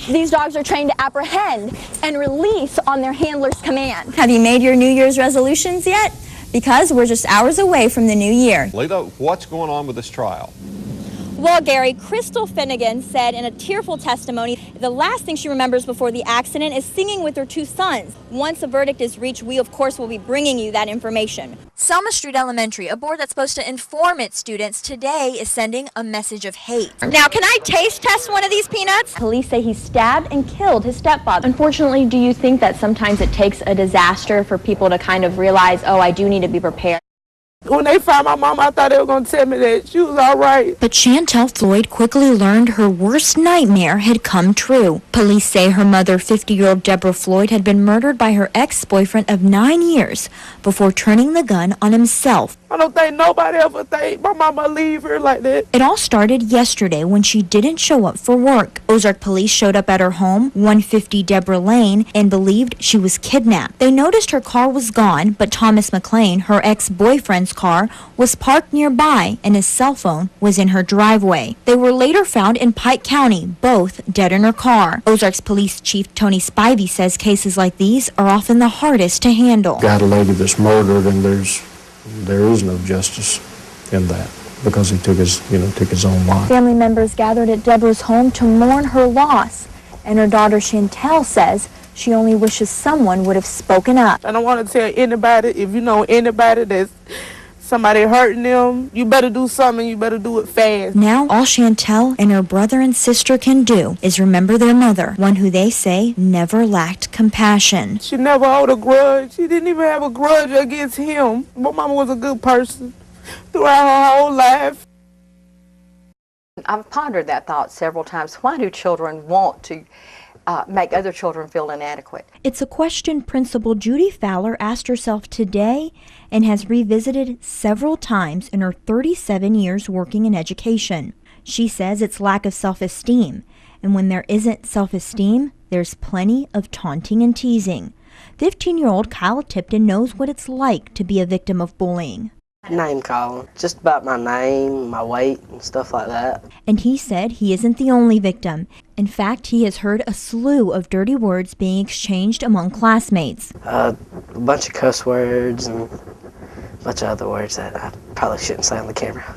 These dogs are trained to apprehend and release on their handler's command. Have you made your New Year's resolutions yet? Because we're just hours away from the new year. Lita, what's going on with this trial? Well, Gary, Crystal Finnegan said in a tearful testimony the last thing she remembers before the accident is singing with her 2 sons. Once a verdict is reached, we, of course, will be bringing you that information. Selma Street Elementary, a board that's supposed to inform its students, today is sending a message of hate. Now, can I taste test one of these peanuts? Police say he stabbed and killed his stepfather. Unfortunately, do you think that sometimes it takes a disaster for people to kind of realize, oh, I do need to be prepared? When they found my mom, I thought they were going to tell me that she was all right. But Chantel Floyd quickly learned her worst nightmare had come true. Police say her mother, 50-year-old Deborah Floyd, had been murdered by her ex-boyfriend of 9 years before turning the gun on himself. I don't think nobody ever think my mama leave her like that. It all started yesterday when she didn't show up for work. Ozark police showed up at her home, 150 Deborah Lane, and believed she was kidnapped. They noticed her car was gone, but Thomas McLean, her ex-boyfriend's car, was parked nearby and his cell phone was in her driveway. They were later found in Pike County, both dead in her car. Ozark's Police Chief Tony Spivey says cases like these are often the hardest to handle. Got a lady that's murdered and there is no justice in that because he took his own life. Family members gathered at Deborah's home to mourn her loss, and her daughter Chantel says she only wishes someone would have spoken up. I don't want to tell anybody, if you know anybody that's somebody hurting them, you better do something, you better do it fast. Now, all Chantel and her brother and sister can do is remember their mother, one who they say never lacked compassion. She never owed a grudge. She didn't even have a grudge against him. My mama was a good person throughout her whole life. I've pondered that thought several times. Why do children want to make other children feel inadequate? It's a question Principal Judy Fowler asked herself today and has revisited several times in her 37 years working in education. She says it's lack of self-esteem, and when there isn't self-esteem, there's plenty of taunting and teasing. 15-year-old Kyle Tipton knows what it's like to be a victim of bullying. Name calling, just about my name, my weight, and stuff like that. And he said he isn't the only victim. In fact, he has heard a slew of dirty words being exchanged among classmates. A bunch of cuss words and a bunch of other words that I probably shouldn't say on the camera.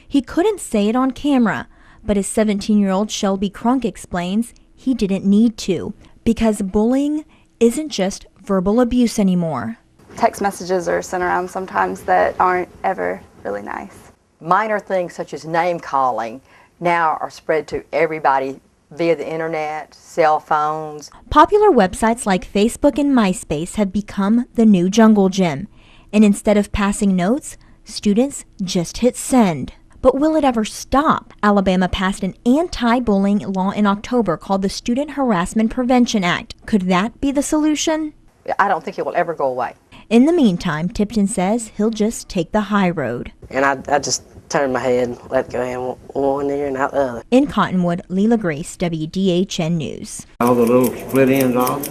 He couldn't say it on camera, but as 17-year-old Shelby Crunk explains, he didn't need to, because bullying isn't just verbal abuse anymore. Text messages are sent around sometimes that aren't ever really nice. Minor things such as name calling now are spread to everybody via the internet, cell phones. Popular websites like Facebook and MySpace have become the new jungle gym. And instead of passing notes, students just hit send. But will it ever stop? Alabama passed an anti-bullying law in October called the Student Harassment Prevention Act. Could that be the solution? I don't think it will ever go away. In the meantime, Tipton says he'll just take the high road. And I just turned my head, let it go in one ear and out the other. In Cottonwood, Leela Grace, WDHN News. All the little split ends off.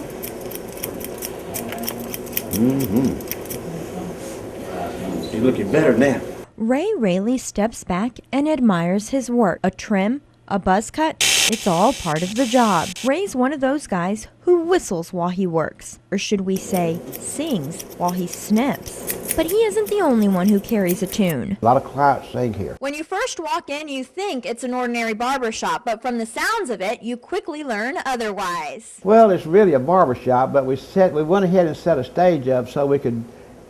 You're looking better now. Ray Rayleigh steps back and admires his work. A trim, a buzz cut, it's all part of the job. Ray's one of those guys who whistles while he works, or should we say, sings while he snips. But he isn't the only one who carries a tune. A lot of clients sing here. When you first walk in, you think it's an ordinary barber shop, but from the sounds of it, you quickly learn otherwise. Well, it's really a barber shop, but we went ahead and set a stage up so we could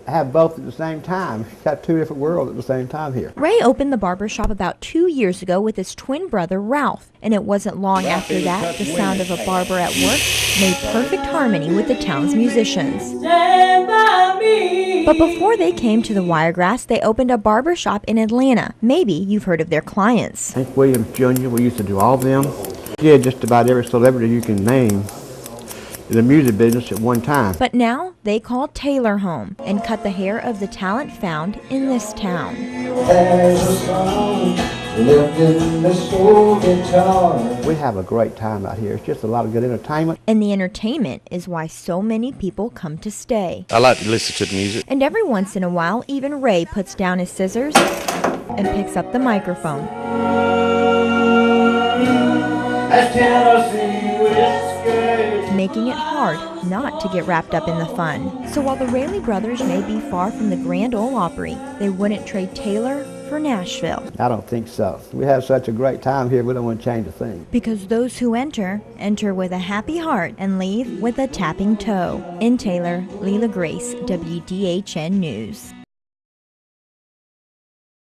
have both at the same time. Got two different worlds at the same time here. Ray opened the barber shop about 2 years ago with his twin brother Ralph, and it wasn't long after that the sound of a barber at work made perfect harmony with the town's musicians. But before they came to the Wiregrass, they opened a barber shop in Atlanta. Maybe you've heard of their clients. Hank Williams Jr., we used to do all of them. Yeah, just about every celebrity you can name in the music business at one time. But now they call Taylor home and cut the hair of the talent found in this town. We have a great time out here. It's just a lot of good entertainment. And the entertainment is why so many people come to stay. I like to listen to the music. And every once in a while, even Ray puts down his scissors and picks up the microphone. That's Tennessee. making it hard not to get wrapped up in the fun. So while the Raley brothers may be far from the Grand Ole Opry, they wouldn't trade Taylor for Nashville. I don't think so. We have such a great time here, we don't want to change a thing. Because those who enter with a happy heart and leave with a tapping toe. In Taylor, Leela Grace, WDHN News.